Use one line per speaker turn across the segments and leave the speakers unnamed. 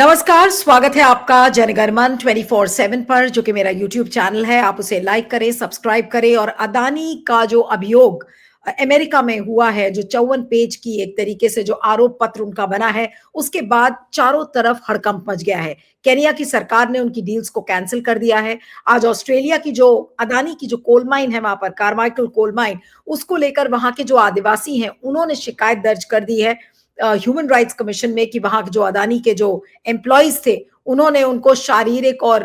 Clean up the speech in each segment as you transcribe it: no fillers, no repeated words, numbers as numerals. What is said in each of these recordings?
नमस्कार, स्वागत है आपका जनगणमन 24/7 पर, जो कि मेरा यूट्यूब चैनल है। आप उसे लाइक करें, सब्सक्राइब करें। और अदानी का जो अभियोग अमेरिका में हुआ है, जो 54 पेज की एक तरीके से जो आरोप पत्र उनका बना है, उसके बाद चारों तरफ हड़कंप मच गया है। केनिया की सरकार ने उनकी डील्स को कैंसिल कर दिया है। आज ऑस्ट्रेलिया की जो अदानी की जो कोल माइन है वहां पर, कार्माइकल कोल माइन, उसको लेकर वहां के जो आदिवासी हैं उन्होंने शिकायत दर्ज कर दी है ह्यूमन राइट्स कमीशन में कि वहां जो अदानी के जो एम्प्लॉयज थे उन्होंने उनको शारीरिक और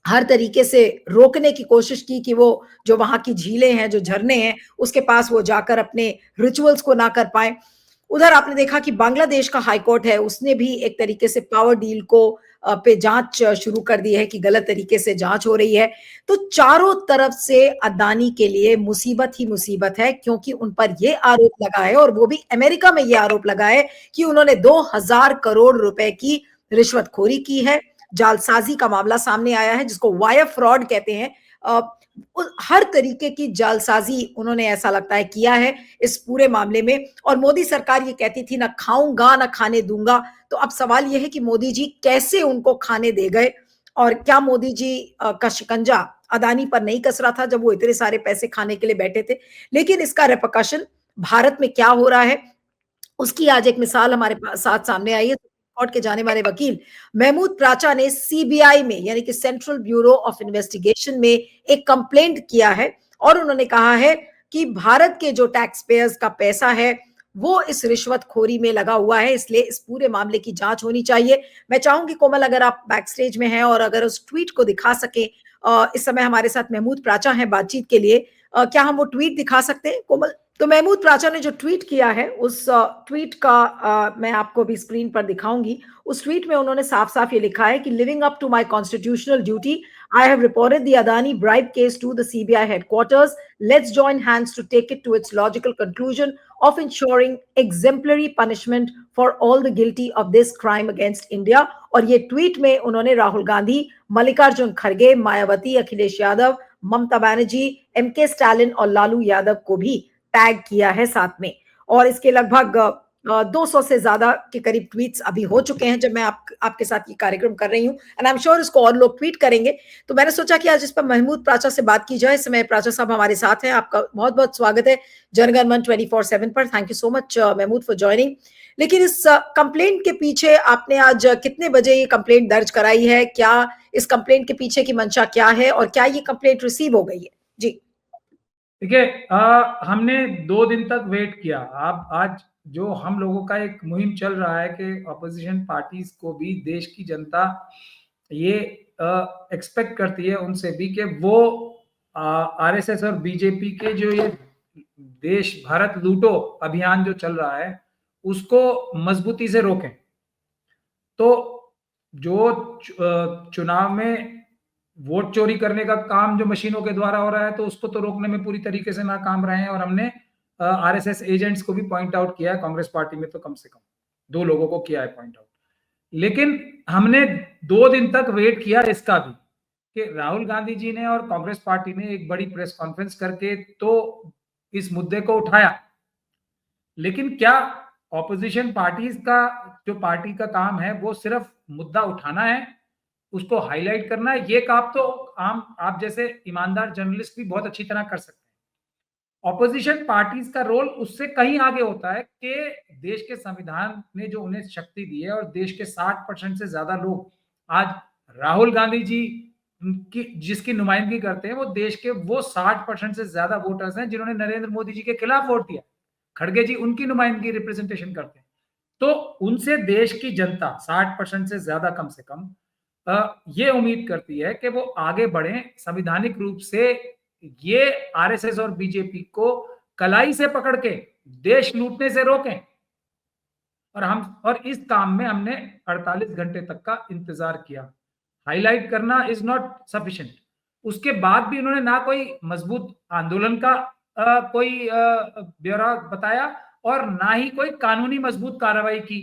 हर तरीके से रोकने की कोशिश की कि वो जो वहां की झीलें हैं, जो झरने हैं, उसके पास वो जाकर अपने रिचुअल्स को ना कर पाए। उधर आपने देखा कि बांग्लादेश का हाईकोर्ट है, उसने भी एक तरीके से पावर डील को पे जांच शुरू कर दी है कि गलत तरीके से जांच हो रही है। तो चारों तरफ से अदानी के लिए मुसीबत ही मुसीबत है, क्योंकि उन पर यह आरोप लगा है, और वो भी अमेरिका में यह आरोप लगा है कि उन्होंने 2000 करोड़ रुपए की रिश्वतखोरी की है। जालसाजी का मामला सामने आया है, जिसको वायर फ्रॉड कहते हैं। हर तरीके की जालसाजी उन्होंने, ऐसा लगता है, किया है इस पूरे मामले में। और मोदी सरकार ये कहती थी ना खाऊंगा ना खाने दूंगा, तो अब सवाल यह है कि मोदी जी कैसे उनको खाने दे गए। और क्या मोदी जी का शिकंजा अदानी पर नहीं कस रहा था जब वो इतने सारे पैसे खाने के लिए बैठे थे। लेकिन इसका रेपरकशन भारत में क्या हो रहा है, उसकी आज एक मिसाल हमारे साथ सामने आई है। कोर्ट के जाने माने वकील महमूद प्राचा ने सीबीआई में, यानी कि सेंट्रल ब्यूरो ऑफ इन्वेस्टिगेशन में, एक कंप्लेंट किया है। और उन्होंने कहा है कि भारत के जो टैक्स पेयर्स का पैसा है वो इस रिश्वतखोरी में लगा हुआ है, इसलिए इस पूरे मामले की जांच होनी चाहिए। मैं चाहूंगी कोमल, अगर आप बैक स्टेज में हैं और अगर उस ट्वीट को दिखा सके। इस समय हमारे साथ महमूद प्राचा है बातचीत के लिए। क्या हम वो ट्वीट दिखा सकते हैं कोमल? तो महमूद प्राचा ने जो ट्वीट किया है, उस ट्वीट का मैं आपको भी स्क्रीन पर दिखाऊंगी। उस ट्वीट में उन्होंने साफ साफ ये लिखा है कि living up to my constitutional duty, I have reported the Adani bribe case to the CBI headquarters. Let's join hands to take it to its logical conclusion of ensuring exemplary punishment for all the guilty of this crime against India. और ये tweet में उन्होंने राहुल गांधी, मल्लिकार्जुन खड़गे, मायावती, अखिलेश यादव, ममता बनर्जी, एमके स्टालिन और लालू यादव को भी tag किया है साथ में। और इसके लगभग 200 से ज्यादा के करीब ट्वीट्स अभी हो चुके हैं जब मैं आपके साथ ये कार्यक्रम कर रही हूँ। एंड आई एम श्योर इसको और लोग ट्वीट करेंगे। तो मैंने सोचा कि आज इस पर महमूद प्राचा से बात की जाए। इस समय प्राचा साहब हमारे साथ हैं। आपका बहुत बहुत स्वागत है जनगणमन 24/7 पर। Thank you so much Mahmood for joining. लेकिन इस कंप्लेंट के पीछे आपने आज कितने बजे ये कंप्लेंट दर्ज कराई है? क्या इस कंप्लेंट के पीछे की मंशा क्या है, और क्या ये कंप्लेंट रिसीव हो गई है? जी
देखिए, हमने 2 दिन तक वेट किया। अब आज जो हम लोगों का एक मुहिम चल रहा है कि अपोजिशन पार्टीज को भी देश की जनता ये एक्सपेक्ट करती है उनसे भी कि वो आरएसएस और बीजेपी के जो ये देश भारत लूटो अभियान जो चल रहा है उसको मजबूती से रोकें। तो जो चुनाव में वोट चोरी करने का काम जो मशीनों के द्वारा हो रहा है, तो उसको तो रोकने में पूरी तरीके से नाकाम रहे हैं। और हमने आरएसएस एजेंट्स को भी पॉइंट आउट किया है। कांग्रेस पार्टी में तो कम से कम 2 लोगों को किया है पॉइंट आउट। लेकिन हमने 2 दिन तक वेट किया इसका भी कि राहुल गांधी जी ने और कांग्रेस पार्टी ने एक बड़ी प्रेस कॉन्फ्रेंस करके तो इस मुद्दे को उठाया। लेकिन क्या ऑपोजिशन पार्टीज का जो पार्टी का काम है वो सिर्फ मुद्दा उठाना है, उसको हाईलाइट करना है? ये काम तो आप जैसे ईमानदार जर्नलिस्ट भी बहुत अच्छी तरह कर सकते हैं। ऑपोजिशन पार्टीज का रोल उससे कहीं आगे होता है कि देश के संविधान ने जो उन्हें शक्ति दी है और देश के 60% से ज्यादा लोग आज राहुल गांधी जी की जिसकी नुमाइंदगी करते हैं, वो देश के वो 60% से ज्यादा वोटर्स हैं जिन्होंने नरेंद्र मोदी जी के खिलाफ वोट दिया। खड़गे जी उनकी नुमाइंदगी रिप्रेजेंटेशन करते हैं। तो उनसे देश की जनता 60% से ज्यादा कम से कम ये उम्मीद करती है कि वो आगे बढ़े, संवैधानिक रूप से ये आरएसएस और बीजेपी को कलाई से पकड़ के देश लूटने से रोकें। और इस काम में हमने 48 घंटे तक का इंतजार किया। हाईलाइट करना इज नॉट सफिशिएंट। उसके बाद भी उन्होंने ना कोई मजबूत आंदोलन का कोई ब्यौरा बताया और ना ही कोई कानूनी मजबूत कार्रवाई की।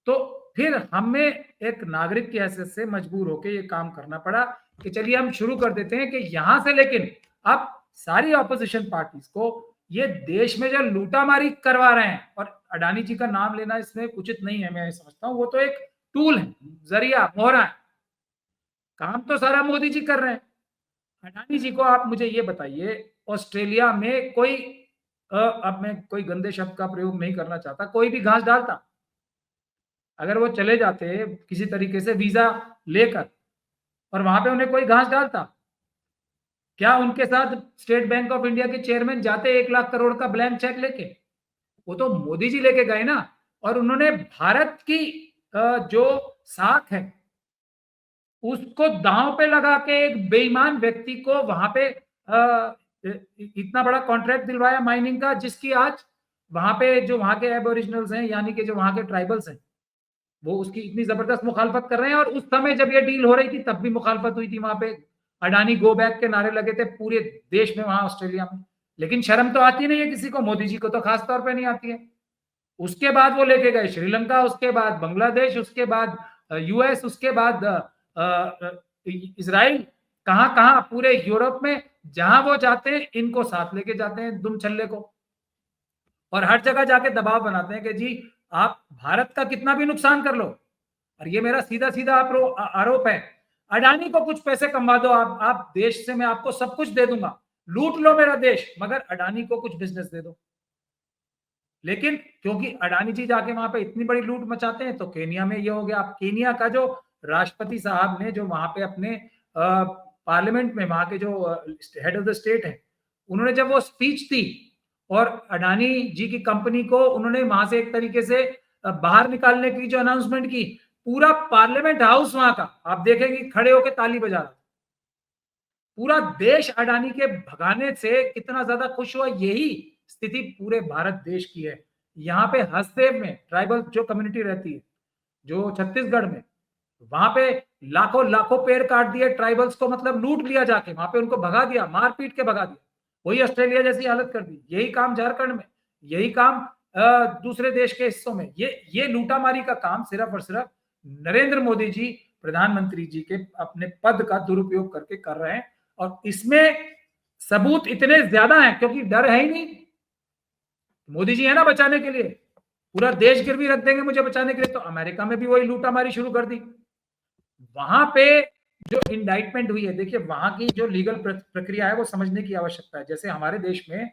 तो फिर हमें एक नागरिक की हैसियत से मजबूर होकर ये काम करना पड़ा कि चलिए हम शुरू कर देते हैं कि यहां से लेकिन अब सारी ऑपोजिशन पार्टीज को ये देश में जो लूटामारी करवा रहे हैं और अडानी जी का नाम लेना इसमें उचित नहीं है, मैं समझता हूँ। वो तो एक टूल है, जरिया, मोहरा है, काम तो सारा मोदी जी कर रहे हैं। अडानी जी को आप मुझे ये बताइए, ऑस्ट्रेलिया में कोई अब मैं कोई गंदे शब्द का प्रयोग नहीं करना चाहता, कोई भी घास डालता? अगर वो चले जाते किसी तरीके से वीजा लेकर और वहां पे उन्हें कोई घास डालता, क्या उनके साथ स्टेट बैंक ऑफ इंडिया के चेयरमैन जाते 1 लाख करोड़ का ब्लैंक चेक लेके? वो तो मोदी जी लेके गए ना। और उन्होंने भारत की जो साख है उसको दांव पे लगा के एक बेईमान व्यक्ति को वहां पे इतना बड़ा कॉन्ट्रैक्ट दिलवाया माइनिंग का, जिसकी आज वहां पे जो वहां के एबोरिजिनल्स हैं, यानी कि जो वहां के ट्राइबल्स हैं, वो उसकी इतनी जबरदस्त मुखालफत कर रहे हैं। और उस समय जब ये डील हो रही थी तब भी मुखालफत हुई थी, वहां पे अडानी गो बैक के नारे लगे थे पूरे देश में, वहां ऑस्ट्रेलिया में। लेकिन शर्म तो आती नहीं है किसी को, मोदी जी को तो खास तौर पे नहीं आती है। उसके बाद वो लेके गए श्रीलंका, उसके बाद बांग्लादेश, उसके बाद यूएस, उसके बाद इजराइल, कहां कहां पूरे यूरोप में जहां वो जाते हैं इनको साथ लेके जाते हैं दुम छल्ले को। और हर जगह जाके दबाव बनाते हैं कि जी आप भारत का कितना भी नुकसान कर लो। और ये मेरा सीधा सीधा आरोप है, अडानी को कुछ पैसे कमा दो आप देश से, मैं आपको सब कुछ दे दूंगा, लूट लो मेरा देश, मगर अडानी को कुछ बिजनेस दे दो। लेकिन क्योंकि अडानी जी जाके वहां पे इतनी बड़ी लूट मचाते हैं, तो केनिया में ये हो गया। अब केनिया का जो राष्ट्रपति साहब ने जो वहां पे अपने पार्लियामेंट में, वहां के जो हेड ऑफ द स्टेट है, उन्होंने जब वो स्पीच दी और अडानी जी की कंपनी को उन्होंने वहां से एक तरीके से बाहर निकालने की जो अनाउंसमेंट की, पूरा पार्लियामेंट हाउस वहां का आप देखेंगे खड़े होकर ताली बजा रहा। पूरा देश अडानी के भगाने से कितना ज्यादा खुश हुआ, यही स्थिति पूरे भारत देश की है। यहाँ पे हसदेव में ट्राइबल जो कम्युनिटी रहती है, जो छत्तीसगढ़ में, वहां पे लाखों लाखों पेड़ काट दिए ट्राइबल्स को, मतलब लूट लिया जाके, वहां पे उनको भगा दिया, मार पीट के भगा दिया। वही ऑस्ट्रेलिया जैसी हालत कर दी। यही काम झारखंड में, यही काम दूसरे देश के हिस्सों में, ये लूटामारी का काम सिर्फ और सिर्फ नरेंद्र मोदी जी प्रधानमंत्री जी के अपने पद का दुरुपयोग करके कर रहे हैं। और इसमें सबूत इतने ज्यादा हैं क्योंकि डर है ही नहीं। मोदी जी है ना बचाने के लिए, पूरा देश गिरवी रख देंगे मुझे बचाने के लिए। तो अमेरिका में भी वही लूटामारी शुरू कर दी। वहां पे जो इंडाइटमेंट हुई है, देखिए वहां की जो लीगल प्रक्रिया है वो समझने की आवश्यकता है। जैसे हमारे देश में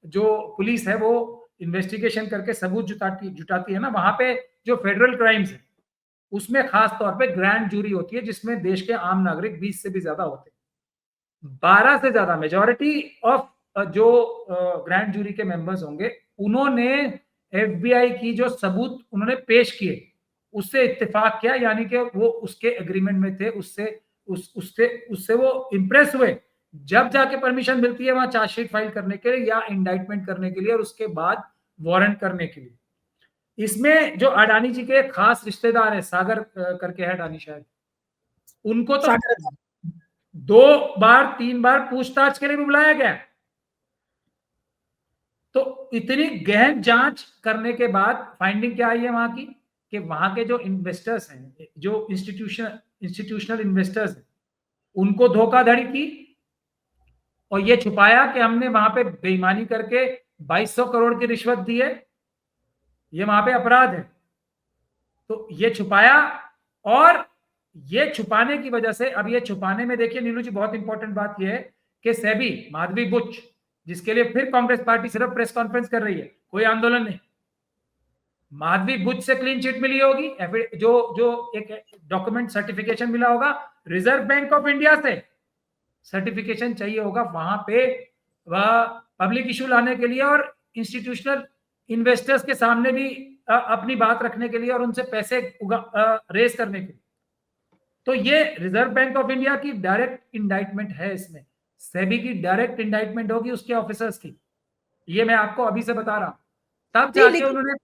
जो पुलिस है वो इन्वेस्टिगेशन करके सबूत जुटाती है ना, वहां पे जो फेडरल क्राइम्स है उसमें खास तौर पे ग्रैंड जूरी होती है, जिसमें देश के आम नागरिक 20 से भी ज्यादा होते हैं। 12 से ज्यादा मेजॉरिटी ऑफ जो ग्रैंड जूरी के मेंबर्स होंगे, उन्होंने एफबीआई की जो सबूत उन्होंने पेश किए उससे इत्तेफाक किया, यानी कि वो उसके एग्रीमेंट में थे, उससे वो इंप्रेस हुए। जब जाके परमिशन मिलती है वहां चार्जशीट फाइल करने के लिए या इंडाइटमेंट करने के लिए और उसके बाद वारंट करने के लिए। इसमें जो अडानी जी के खास रिश्तेदार है, सागर करके है अडानी शायद, उनको तो 2 बार 3 बार पूछताछ के लिए भी बुलाया गया। तो इतनी गहन जांच करने के बाद फाइंडिंग क्या आई है वहां की, कि वहां के जो इन्वेस्टर्स हैं, जो इंस्टीट्यूशनल इन्वेस्टर्स हैं, उनको धोखाधड़ी की और ये छुपाया कि हमने वहां पे बेईमानी करके 2200 करोड़ की रिश्वत दी है, ये वहां पे अपराध है। तो ये छुपाया, और ये छुपाने की वजह से, अब ये छुपाने में देखिए नीलू जी बहुत इंपॉर्टेंट बात यह है कि सेबी, माधवी बुच, जिसके लिए फिर कांग्रेस पार्टी सिर्फ प्रेस कॉन्फ्रेंस कर रही है, कोई आंदोलन नहीं, माधवी बुच से क्लीन चिट मिली होगी, जो एक डॉक्यूमेंट सर्टिफिकेशन मिला होगा, रिजर्व बैंक ऑफ इंडिया से सर्टिफिकेशन चाहिए होगा वहां पे वह पब्लिक इशू लाने के लिए और इंस्टीट्यूशनल इन्वेस्टर्स के सामने भी अपनी बात रखने के लिए और उनसे पैसे रेस करने के लिए। तो ये रिजर्व बैंक ऑफ इंडिया की डायरेक्ट इंडाइटमेंट है, इसमें सेबी की डायरेक्ट इंडाइटमेंट होगी उसके ऑफिसर्स की, ये मैं आपको अभी से बता रहा हूं। तब जाके उन्होंने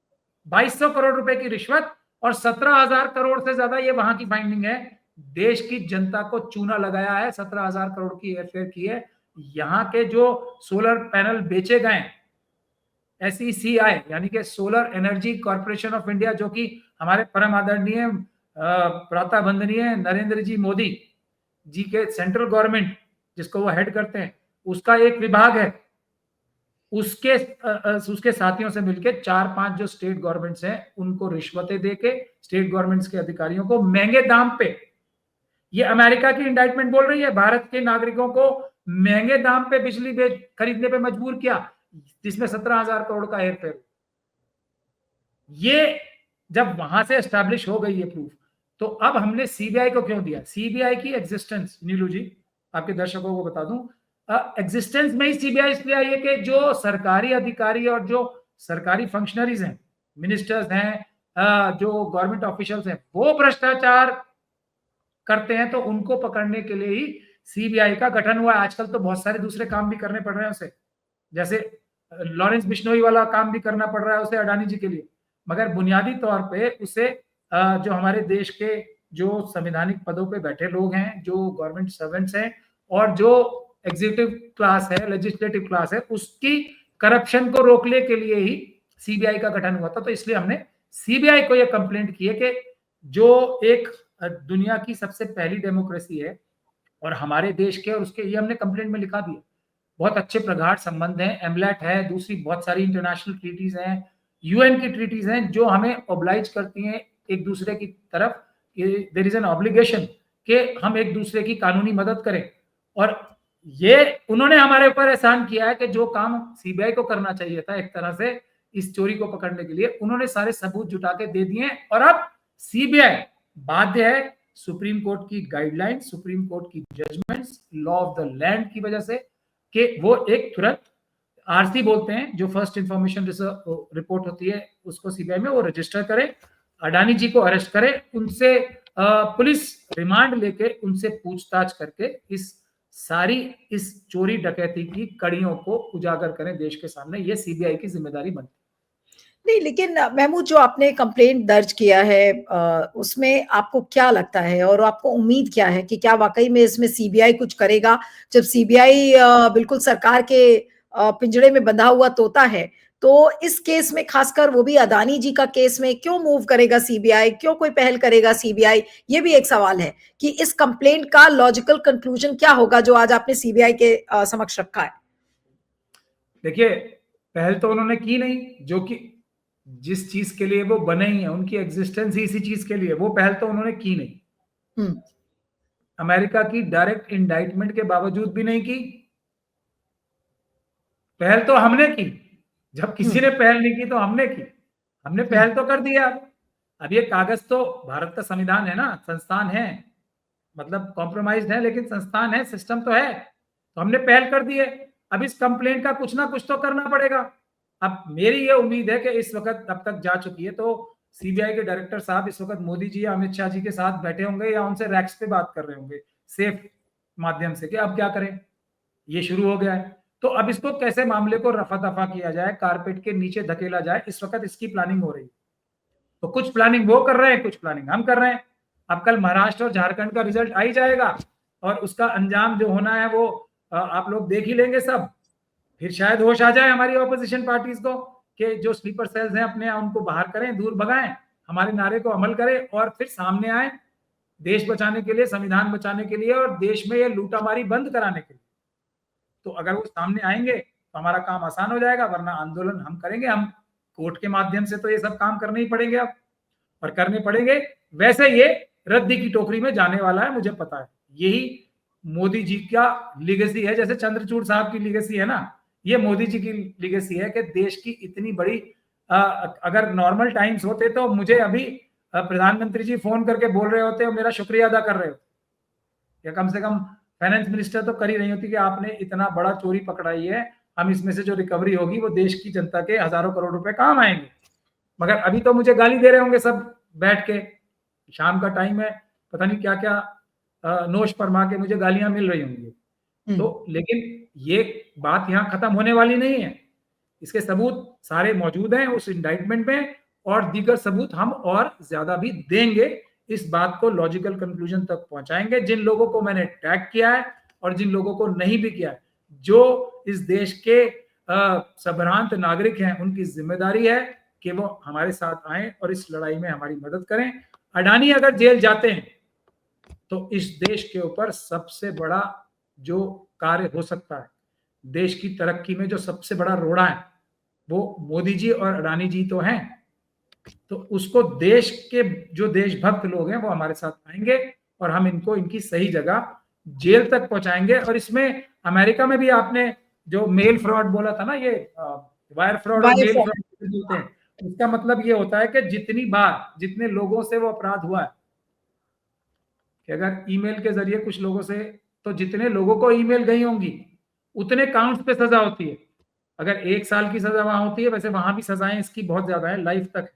2200 करोड़ रुपए की रिश्वत और 17,000 करोड़ से ज्यादा, ये वहां की फाइंडिंग है, देश की जनता को चूना लगाया है। 17,000 करोड़ की एफआईआर की है। यहाँ के जो सोलर पैनल बेचे गए, SECI यानी कि solar energy corporation of India, जो कि हमारे परम आदरणीय प्रातः वंदनीय नरेंद्र जी मोदी जी के सेंट्रल गवर्नमेंट जिसको वो हेड करते हैं, उसका एक विभाग है। उसके साथियों से मिलकर 4-5 जो स्टेट गवर्नमेंट्स हैं उनको रिश्वतें देके स्टेट गवर्नमेंट्स के अधिकारियों को महंगे दाम पे, ये अमेरिका की इंडाइटमेंट बोल रही है, भारत के नागरिकों को महंगे दाम पे बिजली खरीदने पे मजबूर किया, जिसमें 17,000 करोड़ का हेरफेर। ये जब वहां से एस्टैब्लिश हो गई ये प्रूफ, तो अब हमने सीबीआई को क्यों दिया? सीबीआई की एग्जिस्टेंस, नीलू जी आपके दर्शकों को बता दूं, एग्जिस्टेंस में ही सीबीआई इसलिए आई है कि जो सरकारी अधिकारी और जो सरकारी फंक्शनरीज हैं, मिनिस्टर्स हैं, जो गवर्नमेंट ऑफिशियल्स हैं, वो भ्रष्टाचार करते हैं, तो उनको पकड़ने के लिए ही सीबीआई का गठन हुआ है। आजकल तो बहुत सारे दूसरे काम भी करने पड़ रहे हैं उसे, जैसे लॉरेंस बिश्नोई वाला काम भी करना पड़ रहा है उसे अडानी जी के लिए, मगर बुनियादी तौर पे उसे जो हमारे देश के जो संवैधानिक पदों पे बैठे लोग हैं, जो गवर्नमेंट सर्वेंट्स हैं और जो एग्जीक्यूटिव क्लास है, लेजिस्लेटिव क्लास है, उसकी करप्शन को रोकने के लिए ही सीबीआई का गठन हुआ था। तो इसलिए हमने सीबीआई को यह कंप्लेंट की है कि जो एक दुनिया की सबसे पहली डेमोक्रेसी है और हमारे देश के, और उसके ये हमने कंप्लेंट में लिखा दिया, बहुत अच्छे प्रगाढ़ संबंध हैं, एमलेट है, दूसरी बहुत सारी इंटरनेशनल ट्रीटीज हैं, यूएन की ट्रीटीज हैं जो हमें ऑब्लाइज करती हैं एक दूसरे की तरफ, देयर इज एन ऑब्लिगेशन कि हम एक दूसरे की कानूनी मदद करें। और ये उन्होंने हमारे ऊपर एहसान किया है कि जो काम सीबीआई को करना चाहिए था एक तरह से इस चोरी को पकड़ने के लिए, उन्होंने सारे सबूत जुटा के दे दिए। और अब सीबीआई बाध्य है सुप्रीम कोर्ट की गाइडलाइन, सुप्रीम कोर्ट की judgments, law of the land की वजह से, कि वो एक तुरंत आरसी बोलते हैं, जो फर्स्ट इंफॉर्मेशन रिपोर्ट होती है उसको सीबीआई में वो रजिस्टर करें, अडानी जी को अरेस्ट करें, उनसे पुलिस रिमांड लेके उनसे पूछताछ करके इस चोरी डकैती की कड़ियों को उजागर करें देश के सामने। ये सीबीआई की जिम्मेदारी बनती है।
नहीं, लेकिन महमूद, जो आपने कंप्लेंट दर्ज किया है, उसमें आपको क्या लगता है और आपको उम्मीद क्या है कि क्या वाकई में इसमें सीबीआई कुछ करेगा? जब सीबीआई बिल्कुल सरकार के पिंजड़े में बंधा हुआ तोता है, तो इस केस में खासकर, वो भी अदानी जी का केस में, क्यों मूव करेगा सीबीआई? क्यों कोई पहल करेगा सीबीआई? ये भी एक सवाल है कि इस कंप्लेंट का लॉजिकल कंक्लूजन क्या होगा जो आज आपने सीबीआई के समक्ष रखा है।
देखिए, पहल तो उन्होंने की नहीं, जो कि जिस चीज के लिए वो बने ही है, उनकी एग्जिस्टेंस ही इसी चीज के लिए, वो पहल तो उन्होंने की नहीं। अमेरिका की डायरेक्ट इंडाइटमेंट के बावजूद भी नहीं की। पहल तो हमने की, जब किसी ने पहल नहीं की तो हमने की, हमने पहल तो कर दिया। अब ये कागज तो भारत का संविधान है ना, संस्थान है, मतलब कॉम्प्रोमाइज्ड है लेकिन संस्थान है, सिस्टम तो है, तो हमने पहल कर दी है। अब इस कंप्लेंट का कुछ ना कुछ तो करना पड़ेगा। अब मेरी ये उम्मीद है कि इस वक्त अब तक जा चुकी है, तो सीबीआई के डायरेक्टर साहब इस वक्त मोदी जी या अमित शाह जी के साथ बैठे होंगे या उनसे रैक्स पे बात कर रहे होंगे सेफ माध्यम से कि अब क्या करें, ये शुरू हो गया है, तो अब इसको कैसे मामले को रफा दफा किया जाए, कारपेट के नीचे धकेला जाए, इस वक्त इसकी प्लानिंग हो रही है। तो कुछ प्लानिंग वो कर रहे हैं, कुछ प्लानिंग हम कर रहे हैं। अब कल महाराष्ट्र और झारखंड का रिजल्ट आ ही जाएगा और उसका अंजाम जो होना है वो आप लोग देख ही लेंगे सब। फिर शायद होश आ जाए हमारी ऑपोजिशन पार्टीज को कि जो स्लीपर सेल्स हैं अपने उनको बाहर करें, दूर भगाएं, हमारे नारे को अमल करें और फिर सामने आए देश बचाने के लिए, संविधान बचाने के लिए और देश में ये लूटामारी बंद कराने के लिए। तो अगर वो सामने आएंगे तो हमारा काम आसान हो जाएगा, वरना आंदोलन हम करेंगे, हम कोर्ट के माध्यम से तो ये सब काम करने ही पड़ेंगे अब, और करने पड़ेंगे। वैसे ये रद्दी की टोकरी में जाने वाला है, मुझे पता है। यही मोदी जी का लीगेसी है, जैसे चंद्रचूड़ साहब की लीगेसी है ना, ये मोदी जी की लीगेसी है कि देश की इतनी बड़ी अगर नॉर्मल टाइम्स होते तो मुझे अभी प्रधानमंत्री जी फोन करके बोल रहे होते और मेरा शुक्रिया अदा कर रहे होते, या कम से कम फाइनेंस मिनिस्टर तो कर ही रही होती कि आपने इतना बड़ा चोरी पकड़ाई है, हम इसमें से जो रिकवरी होगी वो देश की जनता के हजारों करोड़ रुपए काम आएंगे। मगर अभी तो मुझे गाली दे रहे होंगे सब बैठ के, शाम का टाइम है, पता नहीं क्या क्या नोश फरमा के मुझे गालियां मिल रही होंगी। तो लेकिन ये बात यहाँ खत्म होने वाली नहीं है, इसके सबूत सारे मौजूद हैं उस इंडाइटमेंट में, और दीगर सबूत हम और ज्यादा भी देंगे, इस बात को लॉजिकल कंक्लूजन तक पहुंचाएंगे। जिन लोगों को मैंने टैग किया है और जिन लोगों को नहीं भी किया है, जो इस देश के संभ्रांत नागरिक हैं, उनकी जिम्मेदारी है कि वो हमारे साथ आए और इस लड़ाई में हमारी मदद करें। अडानी अगर जेल जाते हैं तो इस देश के ऊपर सबसे बड़ा जो कार्य हो सकता है, देश की तरक्की में जो सबसे बड़ा रोड़ा है वो मोदी जी और अडानी जी तो हैं। तो उसको देश के जो देशभक्त लोग हैं वो हमारे साथ आएंगे और हम इनको इनकी सही जगह जेल तक पहुंचाएंगे। और इसमें अमेरिका में भी आपने जो मेल फ्रॉड बोला था ना, ये वायर फ्रॉड और
वायर
मेल
फ्रॉड।
फ्रॉड होते हैं, उसका मतलब ये होता है कि जितनी बार जितने लोगों से वो अपराध हुआ है, कि अगर ईमेल के जरिए कुछ लोगों से, तो जितने लोगों को ईमेल गई होंगी उतने काउंट्स पे सजा होती है। अगर 1 साल की सजा वहां होती है, वैसे वहां भी सजाएं इसकी बहुत ज्यादा है, लाइफ तक।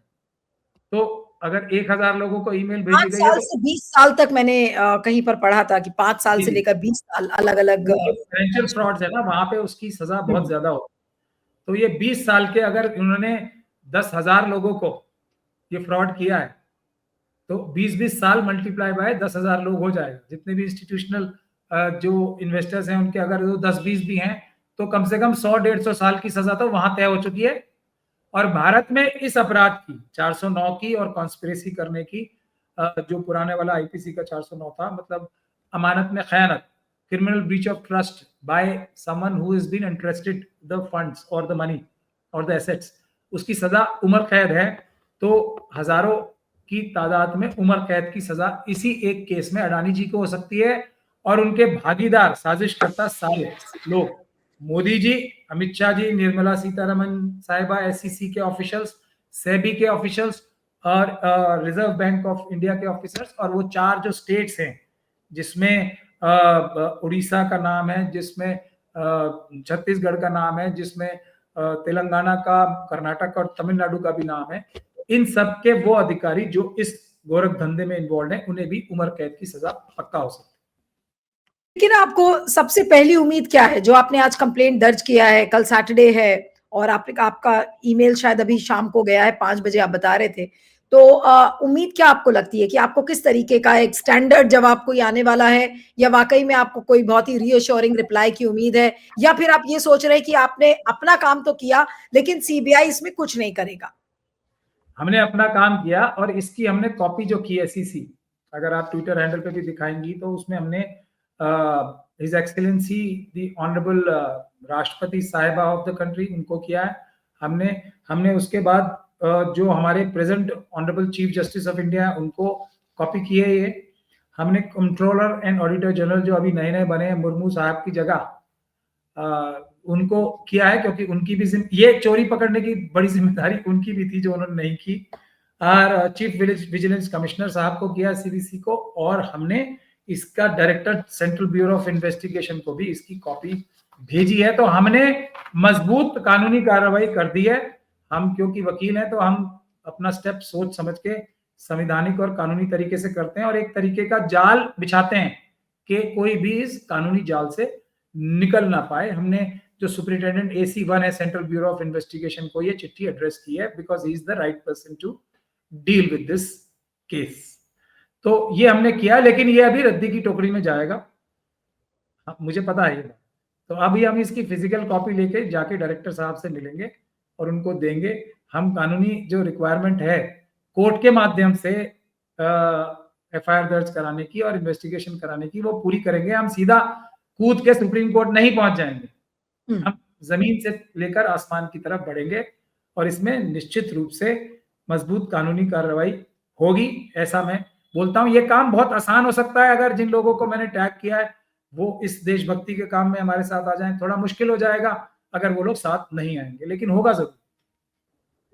तो अगर 1,000 लोगों को ईमेल भेजी
5
गई है
साल
तो
से 20 साल तक मैंने कहीं पर पढ़ा था कि 5 साल से
जी,
लेकर 20 साल अलग-अलग।
वो जो फाइनेंशियल फ्रॉड्स है ना, वहां पे उसकी सजा बहुत ज्यादा हो। तो ये 20 साल के, अगर इन्होंने 10,000 लोगों को ये फ्रॉड किया है, तो 20-20 साल मल्टीप्लाई बाय 10,000 लोग हो जाएगा। जितने भी इंस्टीट्यूशनल जो इन्वेस्टर्स हैं उनके अगर वो 10-20 भी हैं, तो कम से कम 100-150 साल की सजा तो वहां तय हो चुकी है। और भारत में इस अपराध की 409 की और कॉन्स्पिरेसी करने की, जो पुराने वाला आईपीसी का 409 था, मतलब अमानत में खयानत, criminal breach of trust by someone who is been interested the funds और द मनी और द एसेट्स, उसकी सजा उम्र कैद है। तो हजारों की तादाद में उम्र कैद की सजा इसी एक केस में अडानी जी को हो सकती है। और उनके भागीदार, साजिशकर्ता सारे लोग, मोदी जी, अमित शाह जी, निर्मला सीतारमन साहिबा, एसईसी के ऑफिशियल्स, सेबी के ऑफिशियल्स और रिजर्व बैंक ऑफ इंडिया के ऑफिसर्स, और वो 4 जो स्टेट्स हैं जिसमें उड़ीसा का नाम है, जिसमें छत्तीसगढ़ का नाम है, जिसमें तेलंगाना का, कर्नाटक और तमिलनाडु का भी नाम है, इन सब के वो अधिकारी जो इस गोरख धंधे में इन्वॉल्व हैं, उन्हें भी उम्र कैद की सजा पक्का हो सकती है।
लेकिन आपको सबसे पहली उम्मीद क्या है? जो आपने आज कंप्लेंट दर्ज किया है, कल सैटरडे है और आपका ईमेल शायद अभी शाम को गया है, 5 बजे आप बता रहे थे। तो उम्मीद क्या आपको लगती है कि आपको किस तरीके का एक स्टैंडर्ड जवाब कोई आने वाला है, या वाकई में आपको कोई बहुत ही रीअश्योरिंग रिप्लाई की उम्मीद है, या फिर आप ये सोच रहे हैं कि आपने अपना काम तो किया लेकिन सीबीआई इसमें कुछ नहीं करेगा?
हमने अपना काम किया और इसकी हमने कॉपी जो की है सीसी, अगर आप ट्विटर हैंडल पे भी दिखाएंगी तो उसमें हमने हिज एक्सेलेंसी द ऑनरेबल राष्ट्रपति साहिबा ऑफ द कंट्री, उनको किया है। हमने हमने उसके बाद जो हमारे present honourable chief justice of India, उनको कॉपी की है ये। हमने कंट्रोलर एंड ऑडिटर जनरल जो अभी नए नए बने हैं, मुर्मू साहब की जगह, उनको किया है, क्योंकि उनकी भी ये चोरी पकड़ने की बड़ी जिम्मेदारी उनकी भी थी जो उन्होंने नहीं की। और चीफ विजिलेंस कमिश्नर साहब को किया, सीबीसी को, और हमने इसका director central bureau of investigation को भी इसकी कॉपी भेजी है। तो हमने मजबूत कानूनी कार्रवाई कर दी है। हम क्योंकि वकील हैं तो हम अपना स्टेप सोच समझ के संवैधानिक और कानूनी तरीके से करते हैं और एक तरीके का जाल बिछाते हैं कि कोई भी इस कानूनी जाल से निकल ना पाए। हमने जो सुपरिटेंडेंट AC1 है सेंट्रल ब्यूरो ऑफ इन्वेस्टिगेशन को ये चिट्ठी एड्रेस की है, because he is the right person to deal with this case. तो ये हमने किया, लेकिन ये अभी रद्दी की टोकरी में जाएगा, मुझे पता है ये बात। तो अभी हम इसकी फिजिकल कॉपी लेके जाके डायरेक्टर साहब से मिलेंगे और उनको देंगे। हम कानूनी जो रिक्वायरमेंट है कोर्ट के माध्यम से FIR दर्ज कराने की और इन्वेस्टिगेशन कराने की, वो पूरी करेंगे। हम सीधा कूद के सुप्रीम कोर्ट नहीं पहुंच जाएंगे, हम जमीन से लेकर आसमान की तरफ बढ़ेंगे और इसमें निश्चित रूप से मजबूत कानूनी कार्रवाई होगी। ऐसा मैं बोलता हूं। ये काम बहुत आसान हो सकता है अगर जिन लोगों को मैंने टैग किया है वो इस देशभक्ति के काम में हमारे साथ आ जाएं। थोड़ा मुश्किल हो जाएगा अगर वो लोग साथ नहीं आएंगे, लेकिन होगा जरूर।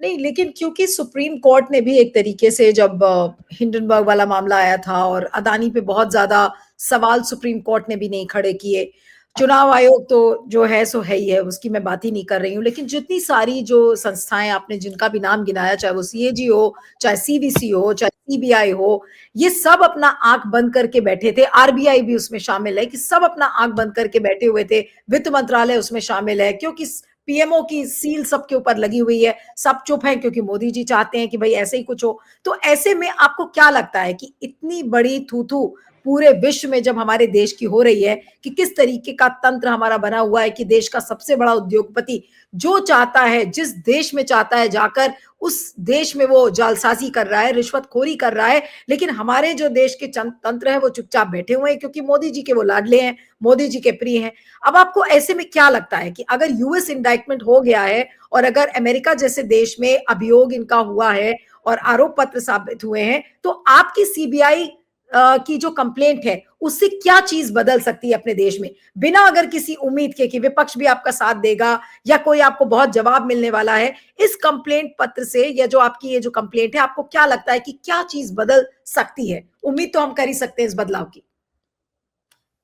नहीं, लेकिन क्योंकि सुप्रीम कोर्ट ने भी एक तरीके से, जब हिंडनबर्ग वाला मामला आया था और अदानी पे बहुत ज्यादा सवाल सुप्रीम कोर्ट ने भी नहीं खड़े किए। चुनाव आयोग तो जो है सो है ही है, उसकी मैं बात ही नहीं कर रही हूँ, लेकिन जितनी सारी जो संस्थाएं आपने जिनका भी नाम गिनाया, चाहे वो CAG हो, चाहे CVC हो, चाहे CBI हो, ये सब अपना आंख बंद करके बैठे थे। RBI भी उसमें शामिल है कि सब अपना आंख बंद करके बैठे हुए थे। वित्त मंत्रालय उसमें शामिल है क्योंकि PMO की सील सबके ऊपर लगी हुई है। सब चुप हैं क्योंकि मोदी जी चाहते हैं कि भाई ऐसे ही कुछ हो। तो ऐसे में आपको क्या लगता है कि इतनी बड़ी थू-थू पूरे विश्व में जब हमारे देश की हो रही है कि किस तरीके का तंत्र हमारा बना हुआ है कि देश का सबसे बड़ा उद्योगपति जो चाहता है, जिस देश में चाहता है जाकर उस देश में वो जालसाजी कर रहा है, रिश्वतखोरी कर रहा है, लेकिन हमारे जो देश के तंत्र है वो चुपचाप बैठे हुए हैं क्योंकि मोदी जी के वो लाडले हैं, मोदी जी के प्रिय हैं। अब आपको ऐसे में क्या लगता है कि अगर यूएस इंडाइटमेंट हो गया है और अगर अमेरिका जैसे देश में अभियोग इनका हुआ है और आरोप पत्र साबित हुए हैं, तो आपकी सीबीआई की जो कंप्लेंट है उससे क्या चीज बदल सकती है अपने देश में, बिना अगर किसी उम्मीद के कि विपक्ष भी आपका साथ देगा या कोई आपको बहुत जवाब मिलने वाला है इस कंप्लेंट पत्र से, या जो आपकी ये जो कंप्लेंट है, आपको क्या लगता है कि क्या चीज बदल सकती है? उम्मीद तो हम कर ही सकते हैं इस बदलाव की।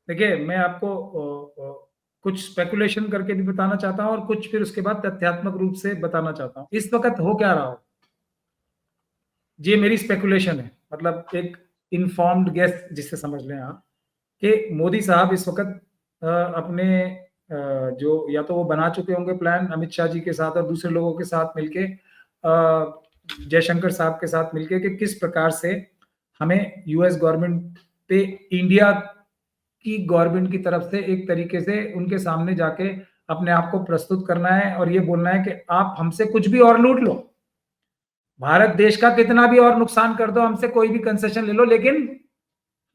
देखिए, मैं आपको कुछ स्पेकुलेशन करके भी बताना चाहता हूँ और कुछ फिर उसके बाद तथ्यात्मक रूप से बताना चाहता हूँ। इस वक़्त हो क्या रहा हो, ये मेरी स्पेकुलेशन है, मतलब एक इन्फॉर्म्ड गेस जिसे समझ लें आप, कि मोदी साहब इस वक़्त अपने जो या तो वो बना चुके होंगे प्लान अमित शाह जी के साथ और दूसरे लोगों के साथ मिलके, जयशंकर साहब के साथ मिलके, कि किस प्रकार से हमें यूएस गवर्नमेंट पे इंडिया की गवर्नमेंट की तरफ से एक तरीके से उनके सामने जाके अपने आप को प्रस्तुत करना है और ये बोलना है कि आप हमसे कुछ भी और लूट लो, भारत देश का कितना भी और नुकसान कर दो, हमसे कोई भी कंसेशन ले लो, लेकिन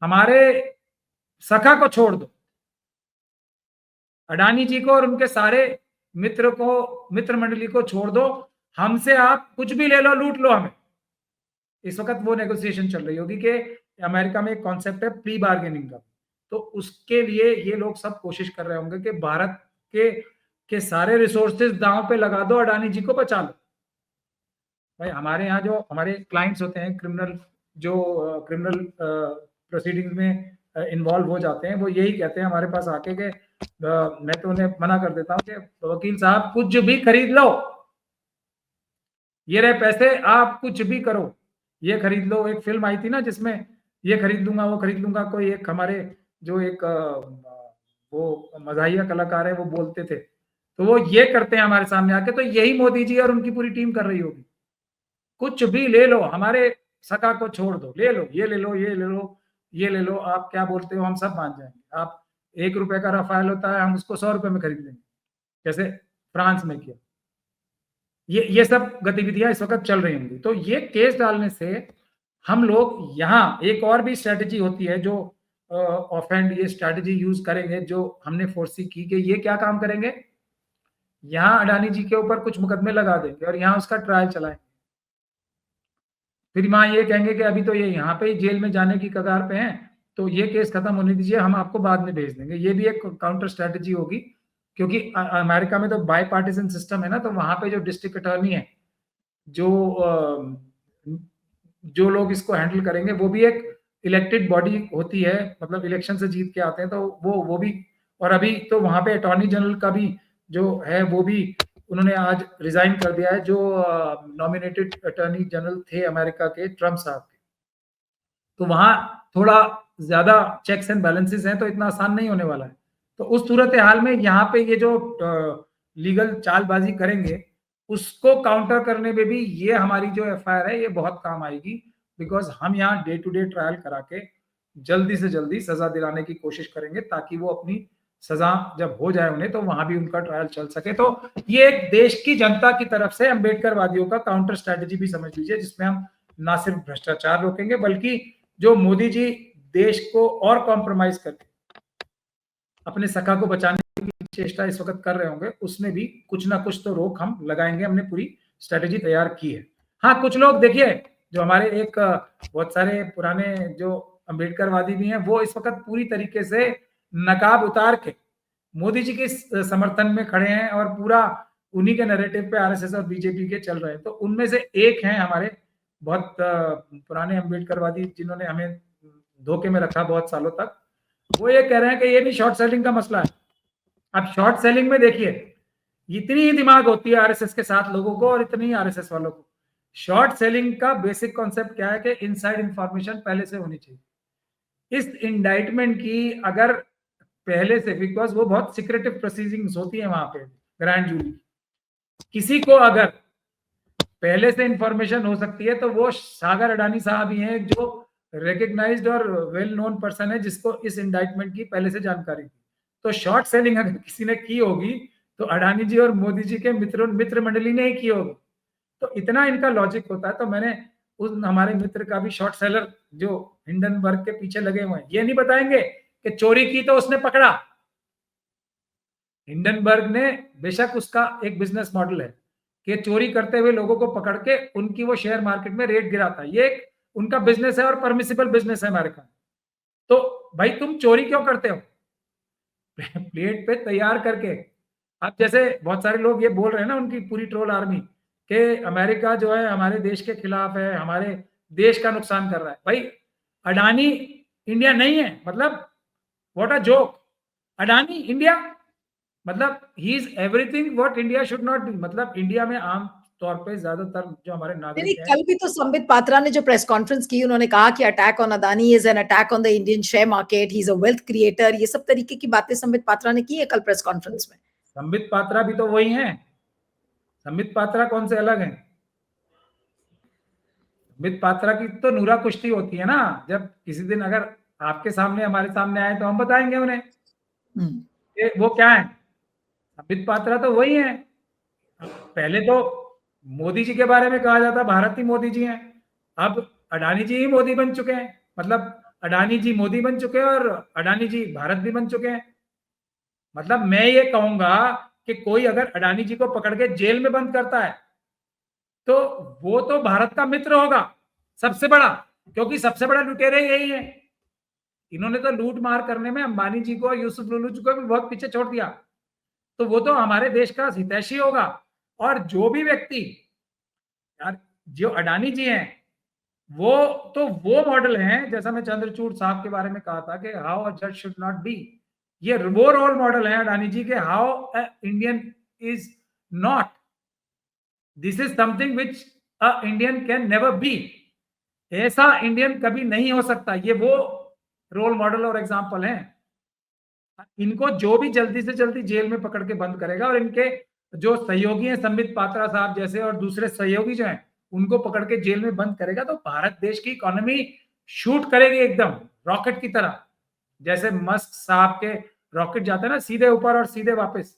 हमारे सखा को छोड़ दो, अडानी जी को और उनके सारे मित्र मंडली को छोड़ दो, हमसे आप कुछ भी ले लो, लूट लो हमें। इस वक्त वो नेगोशिएशन चल रही होगी कि अमेरिका में एक कॉन्सेप्ट है प्री बार्गेनिंग का, तो उसके लिए ये लोग सब कोशिश कर रहे होंगे कि भारत के सारे रिसोर्सेज दांव पे लगा दो, अडानी जी को बचा लो। भाई हमारे यहाँ जो हमारे क्लाइंट्स होते हैं, क्रिमिनल प्रोसीडिंग में इन्वॉल्व हो जाते हैं, वो यही कहते हैं हमारे पास आके के मैं तो उन्हें मना कर देता हूँ कि वकील साहब कुछ भी खरीद लो, ये रहे पैसे, आप कुछ भी करो, ये खरीद लो। एक फिल्म आई थी ना जिसमें ये खरीद लूंगा वो खरीद लूंगा, कोई एक हमारे जो एक वो मजाहिया कलाकार है वो बोलते थे, तो वो ये करते हैं हमारे सामने आके, तो यही मोदी जी और उनकी पूरी टीम कर रही होगी। कुछ भी ले लो, हमारे सका को छोड़ दो, ले लो, ये ले लो, ये ले लो, ये ले लो, आप क्या बोलते हो हम सब मान जाएंगे। आप ₹1 का रफाल होता है, हम उसको ₹100 में खरीद लेंगे, जैसे फ्रांस में किया। ये सब गतिविधियां इस वक्त चल रही होंगी। तो ये केस डालने से हम लोग यहाँ एक और भी स्ट्रेटेजी होती है जो ऑफेंड, ये स्ट्रेटेजी यूज करेंगे जो हमने फोर्सी की कि ये क्या काम करेंगे, यहाँ अडानी जी के ऊपर कुछ मुकदमे लगा देंगे और यहाँ उसका ट्रायल चलाएंगे, फिर वहां ये कहेंगे कि अभी तो ये यहाँ पे जेल में जाने की कगार पे हैं, तो ये केस खत्म होने दीजिए, हम आपको बाद में भेज देंगे। ये भी एक काउंटर स्ट्रेटेजी होगी, क्योंकि अमेरिका में तो बाई पार्टीजन सिस्टम है ना, तो वहां पे जो डिस्ट्रिक्ट अटॉर्नी है, जो लोग इसको हैंडल करेंगे, वो भी एक इलेक्टेड बॉडी होती है, मतलब इलेक्शन से जीत के आते हैं, तो वो भी, और अभी तो वहां पे अटॉर्नी जनरल का भी जो है वो भी उन्होंने आज रिजाइन कर दिया है, जो नॉमिनेटेड अटॉर्नी जनरल थे अमेरिका के, ट्रम्प साहब के। तो वहां थोड़ा ज्यादा चेक्स एंड बैलेंसेस हैं, तो इतना आसान नहीं होने वाला है। तो उस सूरत हाल में यहाँ पे ये जो लीगल चालबाजी करेंगे उसको काउंटर करने में भी ये हमारी जो एफआईआर है ये बहुत काम आएगी, बिकॉज हम यहाँ डे टू डे ट्रायल करा के जल्दी से जल्दी सजा दिलाने की कोशिश करेंगे, ताकि वो अपनी सजा जब हो जाए उन्हें तो वहां भी उनका ट्रायल चल सके। तो ये एक देश की जनता की तरफ से अम्बेडकरवादियों का काउंटर स्ट्रेटेजी भी समझ लीजिए, जिसमें हम ना सिर्फ भ्रष्टाचार रोकेंगे, बल्कि जो मोदी जी देश को और कॉम्प्रोमाइज करके अपने सखा को बचाने की चेष्टा इस वक्त कर रहे होंगे, उसमें भी कुछ ना कुछ तो रोक हम लगाएंगे। हमने पूरी स्ट्रेटेजी तैयार की है। हाँ, कुछ लोग देखिए जो हमारे एक बहुत सारे पुराने जो अम्बेडकरवादी भी हैं, वो इस वक्त पूरी तरीके से नकाब उतार के मोदी जी के समर्थन में खड़े हैं और पूरा उन्हीं के नैरेटिव पे आरएसएस और बीजेपी के चल रहे हैं। तो उनमें से एक हैं हमारे बहुत पुराने अम्बेडकरवादी, जिन्होंने हमें धोखे में रखा बहुत सालों तक। वो ये कह रहे हैं कि ये भी शॉर्ट सेलिंग का मसला है। अब शॉर्ट सेलिंग में देखिए, इतनी ही दिमाग होती है आरएसएस के साथ लोगों को और इतनी ही आरएसएस वालों को। शॉर्ट सेलिंग का बेसिक कॉन्सेप्ट क्या है कि इनसाइड इंफॉर्मेशन पहले से होनी चाहिए। इस इंडाइटमेंट की अगर पहले से, बिकॉज वो बहुत सिक्रेटिव प्रोसीडिंग्स होती है वहां पे ग्रैंड जूरी, किसी को अगर पहले से इंफॉर्मेशन हो सकती है तो वो सागर अडानी साहब ही हैं, जो रिकग्नाइज्ड और वेल नोन पर्सन है जिसको इस इंडाइटमेंट की पहले से जानकारी थी। तो शॉर्ट सेलिंग अगर किसी ने की होगी तो अडानी जी और मोदी जी के मित्र मंडली ने ही की होगी। तो इतना इनका लॉजिक होता है। तो मैंने उस हमारे मित्र का भी शॉर्ट सेलर जो हिंडनबर्ग के पीछे लगे हुए हैं, ये नहीं बताएंगे कि चोरी की तो उसने पकड़ा। हिंडनबर्ग ने बेशक उसका एक बिजनेस मॉडल है कि चोरी करते हुए लोगों को पकड़ के उनकी वो शेयर मार्केट में रेट गिराता है, ये एक उनका बिजनेस है और परमिसिबल बिजनेस है अमेरिका। तो भाई तुम चोरी क्यों करते हो? प्लेट पे तैयार करके। अब जैसे बहुत सारे लोग ये बोल रहे हैं ना, उनकी पूरी ट्रोल आर्मी कि अमेरिका जो है हमारे देश के खिलाफ है, हमारे देश का नुकसान कर रहा है। भाई अडानी इंडिया नहीं है, मतलब what a joke. Adani India मतलब he is everything what India should not be. मतलब इंडिया में आम तौर पे ज्यादातर जो हमारे
नहीं,
नागरिक हैं,
कल भी तो संबित पात्रा ने जो प्रेस कॉन्फ्रेंस की, उन्होंने कहा कि attack on Adani is an attack on the Indian share market, he is a wealth creator. ये सब तरीके की बातें संबित पात्रा ने की है कल प्रेस कॉन्फ्रेंस में।
संबित पात्रा भी तो वही हैं। संबित पात्रा कौन से अलग हैं? संबित पात्रा की तो नूरा कुश्ती होती है ना। जब किसी दिन अगर आपके सामने हमारे सामने आए तो हम बताएंगे उन्हें कि वो क्या है। संबित पात्रा तो वही है। पहले तो मोदी जी के बारे में कहा जाता भारत ही मोदी जी हैं, अब अडानी जी ही मोदी बन चुके हैं। मतलब अडानी जी मोदी बन चुके हैं और अडानी जी भारत भी बन चुके हैं। मतलब मैं ये कहूंगा कि कोई अगर अडानी जी को पकड़ के जेल में बंद करता है तो वो तो भारत का मित्र होगा सबसे बड़ा, क्योंकि सबसे बड़ा लुटेरे यही है। इन्होंने तो लूट मार करने में अंबानी जी को, यूसुफ लुलू जी को भी बहुत पीछे छोड़ दिया। तो वो तो हमारे देश का हितैषी होगा। और जो भी व्यक्ति, यार जो अडानी जी हैं वो तो वो मॉडल हैं, जैसा मैं चंद्रचूड़ साहब के बारे में कहा था कि हाउ अ जज शुड नॉट बी। ये वो रोल मॉडल है अडानी जी के, how a Indian is not. This is something which a Indian can never be. ऐसा इंडियन कभी नहीं हो सकता। ये वो रोल मॉडल और एग्जाम्पल हैं। इनको जो भी जल्दी से जल्दी जेल में पकड़ के बंद करेगा और इनके जो सहयोगी हैं संबित पात्रा साहब जैसे और दूसरे सहयोगी जो हैं उनको पकड़ के जेल में बंद करेगा तो भारत देश की इकोनॉमी शूट करेगी एकदम रॉकेट की तरह। जैसे मस्क साहब के रॉकेट जाते हैं ना सीधे ऊपर और सीधे वापस,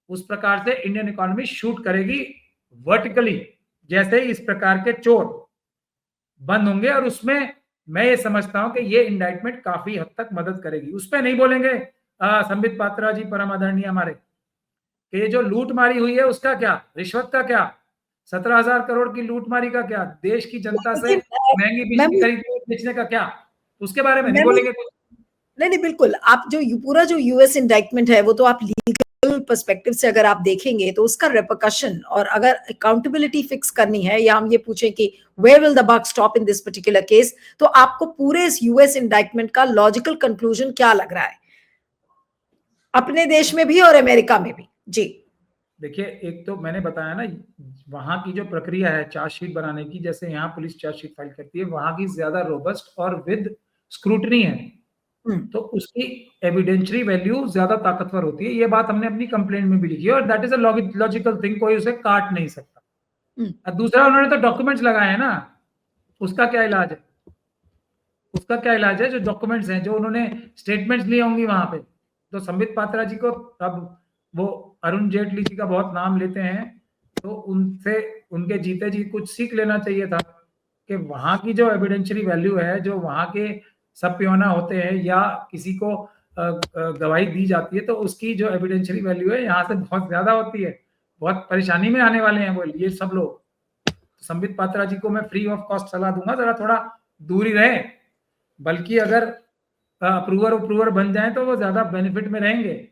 उस प्रकार से इंडियन इकोनॉमी शूट करेगी वर्टिकली। जैसे ही इस प्रकार के चोर बंद होंगे, और उसमें मैं ये समझता हूं कि ये इंडाइटमेंट काफी हद तक मदद करेगी। उस पर नहीं बोलेंगे संबित पात्रा जी परम आदरणीय हमारे कि ये जो लूट मारी हुई है उसका क्या, रिश्वत का क्या, 17,000 करोड़ की लूट मारी का क्या, देश की जनता से
लेकिन
महंगी
मैं
बिजली
भी
खरीद बेचने का क्या, उसके बारे में नहीं
मैं भी
बोलेंगे कुछ।
नहीं नहीं, बिल्कुल। आप जो पूरा जो यूएस इंडाइटमेंट है वो तो आप लीगल पर्सपेक्टिव से अगर आप देखेंगे तो उसका रेपरकशन, और अगर अकाउंटेबिलिटी फिक्स करनी है या हम ये पूछें कि where will the buck stop in this particular case, तो आपको पूरे इस यूएस इंडाइटमेंट का लॉजिकल कंक्लूजन क्या लग रहा है अपने देश में भी और अमेरिका में भी? जी।
देखिए एक तो मैंने बताया ना, वहां की जो प्रक्रिया है चार्जशीट बनाने की, जैसे यहाँ पुलिस चार्जशीट फाइल करती है वहां की ज्यादा रोबस्ट और विद स्क्रूटनी है।
हम्म।
तो उसकी एविडेंशियरी वैल्यू ज्यादा ताकतवर होती है। ये बात हमने अपनी कंप्लेंट में भी लिखी है और that is a logical thing, कोई उसे काट नहीं सकता।
हम्म।
और दूसरा उन्होंने तो डॉक्यूमेंट्स लगाए हैं ना, उसका क्या इलाज है? उसका क्या इलाज है जो डॉक्यूमेंट्स हैं, जो उन्होंने स्टेटमेंट्स ली होंगी वहां पे। तो संबित पात्रा जी को अब वो अरुण जेटली जी का बहुत नाम लेते हैं, तो उनसे उनके जीते जी कुछ सीख लेना चाहिए था कि वहां की जो एविडेंशियरी वैल्यू है, जो वहां के सब पियोना होते हैं या किसी को गवाही दी जाती है, तो उसकी जो एविडेंशियरी वैल्यू है यहाँ से बहुत ज्यादा होती है। बहुत परेशानी में आने वाले हैं वो ये सब लोग। तो संबित पात्रा जी को मैं फ्री ऑफ कॉस्ट सलाह दूंगा जरा थोड़ा दूर ही रहे, बल्कि अगर अप्रूवर अप्रूवर बन जाए तो वो ज्यादा बेनिफिट में रहेंगे,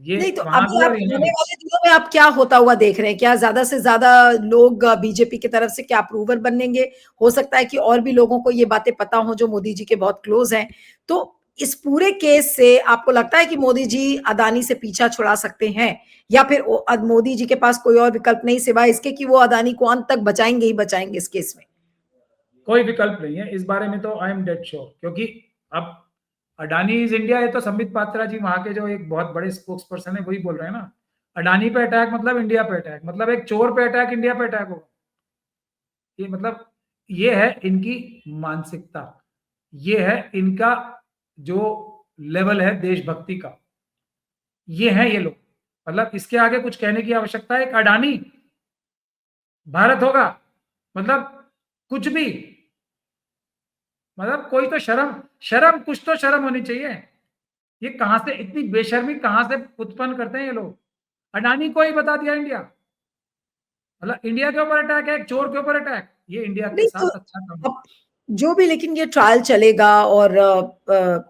ये
नहीं, तो
वहां
अभी
भी
आप
और यहाँ
आने
भी।
वाले दिनों में आप क्या होता हुआ देख रहे हैं? क्या ज्यादा से ज्यादा लोग बीजेपी की तरफ से क्या अप्रूवर बनेंगे? हो सकता है कि और भी लोगों को ये बातें पता हो जो मोदी जी के बहुत क्लोज हैं। तो इस पूरे केस से आपको लगता है कि मोदी जी अदानी से पीछा छुड़ा सकते हैं, या फिर मोदी जी के पास कोई और विकल्प नहीं सिवाय इसके कि वो अदानी को अंत तक बचाएंगे ही बचाएंगे इस केस में?
कोई विकल्प नहीं है इस बारे में, तो आई एम डेड श्योर। क्योंकि अब अडानी इज इंडिया है तो संबित पात्रा जी वहां के जो एक बहुत बड़े स्पोक्स पर्सन है वही बोल रहे हैं ना। अडानी पे अटैक मतलब इंडिया पे अटैक, मतलब एक चोर पे अटैक इंडिया पे अटैक होगा। ये मतलब ये है इनकी मानसिकता, ये है इनका जो लेवल है देशभक्ति का, ये है ये लोग। मतलब इसके आगे कुछ कहने की आवश्यकता है। एक अडानी भारत होगा, मतलब कुछ भी, मतलब कोई तो शर्म कुछ तो शर्म होनी चाहिए। ये कहां से इतनी बेशर्मी कहां से उत्पन्न करते हैं ये लोग। अडानी को ही बता दिया इंडिया, मतलब इंडिया के ऊपर अटैक है, एक चोर के ऊपर अटैक। ये इंडिया के
नहीं तो
साथ अच्छा काम।
अब जो भी, लेकिन ये ट्रायल चलेगा और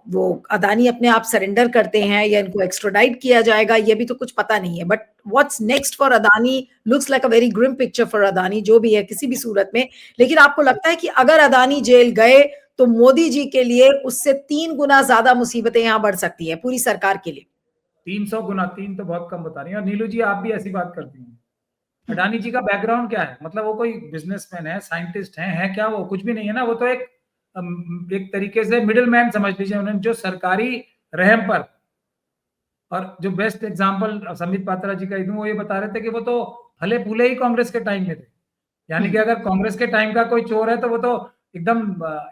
वो अदानी अपने आप सरेंडर करते हैं या इनको एक्स्ट्राडाइट किया जाएगा, ये भी तो कुछ पता नहीं है। But what's next for Adani looks like a very grim picture for Adani, जो भी है किसी भी सूरत में। लेकिन आपको लगता है कि अगर अदानी जेल गए तो मोदी जी के लिए उससे 3 गुना ज्यादा मुसीबतें यहाँ बढ़ सकती है पूरी सरकार के लिए?
300 गुना, 3 तो बहुत कम बता रही है। और नीलू जी, आप भी ऐसी बात करती हैं। अडानी जी का बैकग्राउंड क्या है? मतलब वो कोई बिजनेसमैन है, साइंटिस्ट है क्या? वो कुछ भी नहीं है ना। वो तो एक तरीके से मिडिल मैन समझ लीजिए उन्होंने, जो सरकारी रहम पर। और जो बेस्ट एग्जांपल संबित पात्रा जी का दूं, वो ये बता रहे थे कि वो तो फले फूले ही कांग्रेस के टाइम में थे। यानी कि अगर कांग्रेस के टाइम का कोई चोर है तो वो तो एकदम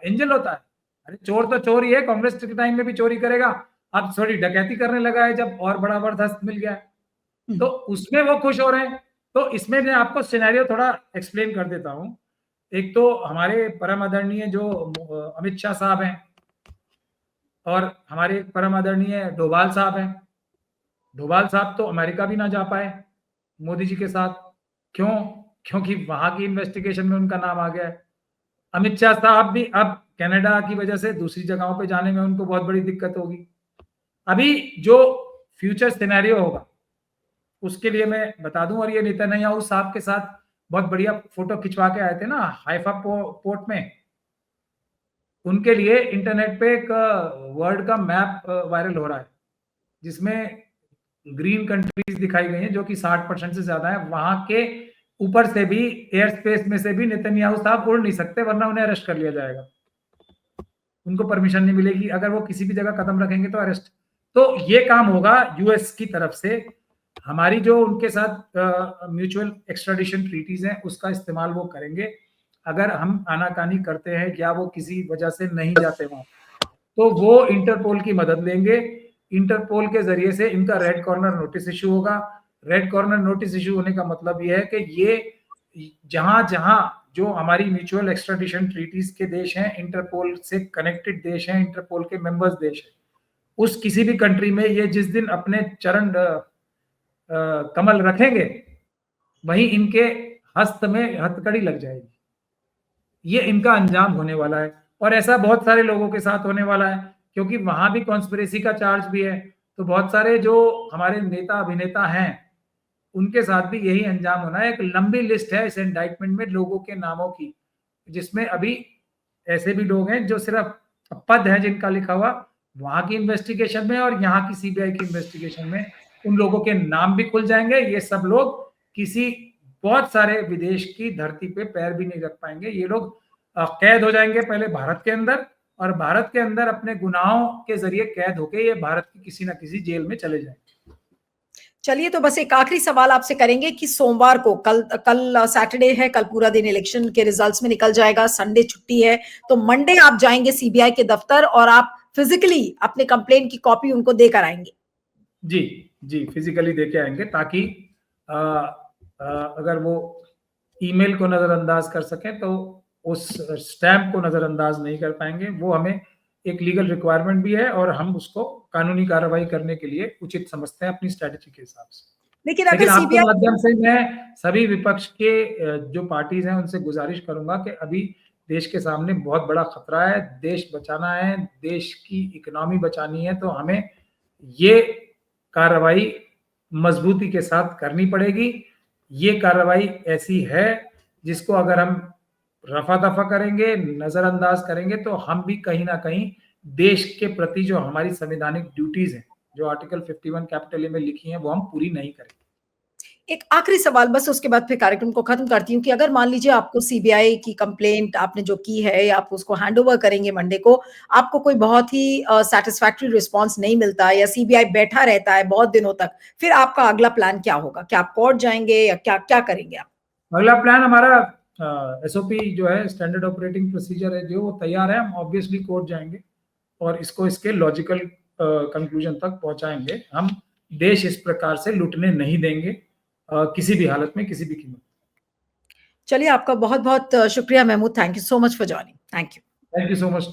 एंजल होता है। अरे चोर तो चोर ही है, कांग्रेस के टाइम में भी चोरी करेगा। अब थोड़ी डकैती करने लगा है जब, और बड़ा बर्दाश्त मिल गया है, तो उसमें वो खुश हो रहे हैं। तो इसमें मैं आपको सिनेरियो थोड़ा एक्सप्लेन कर देता हूं। एक तो हमारे परम आदरणीय जो अमित शाह साहब हैं, और हमारे परम आदरणीय डोभाल साहब हैं। डोभाल साहब तो अमेरिका भी ना जा पाए मोदी जी के साथ। क्यों? क्योंकि वहां की इन्वेस्टिगेशन में उनका नाम आ गया है। अमित शाह साहब भी अब कनाडा की वजह से दूसरी जगहों पे जाने में उनको बहुत बड़ी दिक्कत होगी। अभी जो फ्यूचर सिनेरियो होगा उसके लिए मैं बता दूं, और ये नेतन्याहू साहब के साथ बहुत बढ़िया फोटो खिंचवा के आए थे ना हाइफा पोर्ट में। उनके लिए इंटरनेट पे एक वर्ल्ड का मैप वायरल हो रहा है, जिसमें ग्रीन कंट्रीज दिखाई गई हैं जो कि 60% से ज्यादा है। वहां के ऊपर से भी, एयर स्पेस में से भी नेतन्याहू साहब उड़ नहीं सकते, वरना उन्हें अरेस्ट कर लिया जाएगा। उनको परमिशन नहीं मिलेगी, अगर वो किसी भी जगह कदम रखेंगे तो अरेस्ट। तो ये काम होगा यूएस की तरफ से। हमारी जो उनके साथ म्यूचुअल एक्स्ट्राडिशन ट्रीटीज हैं उसका इस्तेमाल वो करेंगे। अगर हम आनाकानी करते हैं या वो किसी वजह से नहीं जाते वहां, तो वो इंटरपोल की मदद लेंगे। इंटरपोल के जरिए से इनका रेड कॉर्नर नोटिस इशू होगा। रेड कॉर्नर नोटिस इशू होने का मतलब ये है कि ये जहां जहां जो हमारी म्यूचुअल एक्स्ट्राडिशन ट्रीटीज के देश हैं, इंटरपोल से कनेक्टेड देश हैं, इंटरपोल के मेंबर्स देश हैं, उस किसी भी कंट्री में ये जिस दिन अपने चरण कमल रखेंगे, वहीं इनके हस्त में हथकड़ी लग जाएगी। ये इनका अंजाम होने वाला है, और ऐसा बहुत सारे लोगों के साथ होने वाला है, क्योंकि वहां भी कॉन्स्पिरेसी का चार्ज भी है। तो बहुत सारे जो हमारे नेता अभिनेता हैं उनके साथ भी यही अंजाम होना है। एक लंबी लिस्ट है इस इंडाइटमेंट में लोगों के नामों की, जिसमें अभी ऐसे भी लोग हैं जो सिर्फ पद है जिनका लिखा हुआ, वहां की इन्वेस्टिगेशन में और यहाँ की सीबीआई की इन्वेस्टिगेशन में उन लोगों के नाम भी खुल जाएंगे। ये सब लोग किसी बहुत सारे विदेश की धरती पे पैर भी नहीं रख पाएंगे। ये लोग कैद हो जाएंगे पहले भारत के अंदर, और भारत के अंदर अपने गुनाहों के जरिए कैद होके ये भारत की किसी ना किसी जेल में चले जाएंगे।
चलिए, तो बस एक आखिरी सवाल आपसे करेंगे कि सोमवार को, कल सैटरडे है, कल पूरा दिन इलेक्शन के रिजल्ट्स में निकल जाएगा, संडे छुट्टी है, तो मंडे आप जाएंगे सीबीआई के दफ्तर और आप फिजिकली अपने कंप्लेंट की कॉपी उनको देकर आएंगे?
जी जी, फिजिकली देके आएंगे, ताकि अगर वो ईमेल को नजरअंदाज कर सकें तो उस स्टैम्प को नजरअंदाज नहीं कर पाएंगे। वो हमें एक लीगल रिक्वायरमेंट भी है, और हम उसको कानूनी कार्रवाई करने के लिए उचित समझते हैं अपनी स्ट्रेटेजी के हिसाब से।
लेकिन अगर
लेकिन आपके
सीबीआई,
माध्यम से मैं सभी विपक्ष के जो पार्टीज हैं उनसे गुजारिश करूंगा कि अभी देश के सामने बहुत बड़ा खतरा है, देश बचाना है, देश की इकोनॉमी बचानी है, तो हमें ये कार्रवाई मजबूती के साथ करनी पड़ेगी। ये कार्रवाई ऐसी है जिसको अगर हम रफा दफा करेंगे, नजरअंदाज करेंगे, तो हम भी कहीं ना कहीं देश के प्रति जो हमारी संवैधानिक ड्यूटीज हैं, जो आर्टिकल 51 कैपिटल ए में लिखी हैं, वो हम पूरी नहीं करेंगे।
एक आखिरी सवाल बस, उसके बाद फिर कार्यक्रम को खत्म करती हूँ, कि अगर मान लीजिए आपको सीबीआई की कंप्लेंट आपने जो की है, या आप उसको हैंडओवर करेंगे मंडे को, आपको कोई बहुत ही सेटिस्फैक्टरी रिस्पांस नहीं मिलता, या सीबीआई बैठा रहता है बहुत दिनों तक, फिर आपका अगला प्लान क्या होगा? क्या आप कोर्ट जाएंगे या क्या क्या करेंगे आप?
अगला प्लान हमारा एसओपी जो है, स्टैंडर्ड ऑपरेटिंग प्रोसीजर है जो, वो तैयार है। हम ऑब्वियसली कोर्ट जाएंगे और इसको इसके लॉजिकल कंक्लूजन तक पहुंचाएंगे। हम देश इस प्रकार से लूटने नहीं देंगे किसी भी हालत में, किसी भी कीमत।
चलिए, आपका बहुत बहुत शुक्रिया Mahmood. Thank you so much for joining. Thank you.
Thank you so much.